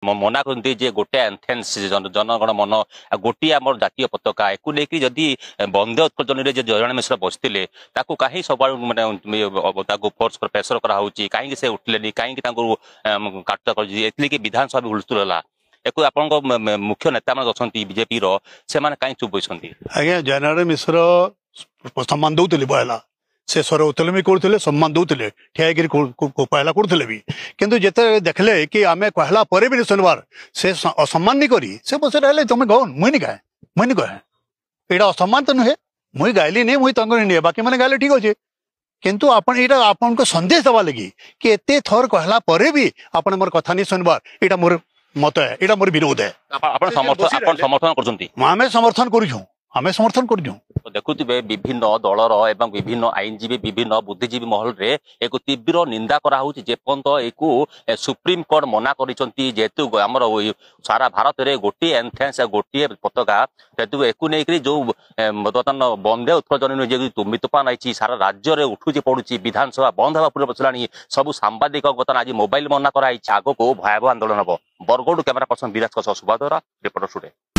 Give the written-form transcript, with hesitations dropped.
मना करते जे गोटे एंथेन्स जनगण मन गोटे आम जातीय पताका एक लेकिन जदि बंदे उत्कल जननी जयराम मिश्र बसते कहीं सब मानने फोर्स प्रेसर कराई कहीं से उठिले कहीं काट कर विधानसभा हुलस्थुल है एक आपण मुख्य नेता मान अच्छा बीजेपी से कहीं चुप बसती आज्ञा जयनारायण मिश्र सम्मान दौले पहला से स्वर उत्तोलन भी करते सम्मान दौले ठियागिरी पहला करते भी किंतु जिते देखले कि आम कहला पर भी सुनवार से असम्मान नहीं करी से बस रहे तुम गौन मुई नहीं कहे यहाँ असम्मान तो नुहे मुई गायली नहीं मुई तंग नहीं बाकी मैंने गायले ठीक अच्छे किंतु आपण यहाँ आपन को संदेश दवा लगी कि एते थर कहला पर भी आपण मोर कथा नहीं सुनवार यहाँ मोर मत है यहाँ मोर विरोध है समर्थन कर समर्थन करूँ आम समर्थन कर देखुवे विभिन्न दलर एवं विभिन्न आईनजीवी विभिन्न बुद्धिजीवी महल रे एक तीव्र निंदा कराऊँ जेपर्यंत एक सुप्रीम कोर्ट मना करेतु आमर सारा भारत में गोटे एंथेन्स गोटे पताका जेतु एक नहीं जो बर्तमान बंदे उत्कल जननी तुम्बी तूफान आई सारा राज्य में उठुची पड़ुची विधानसभा बंद हवा पूर्व बसला सब सांबादिक बर्तमान आज मोबाइल मना कराई आग को भयावह आंदोलन हम बरगढ़ कैमेरा पर्सन विराज सुभाद्वारा रिपोर्टर स्टूडियो।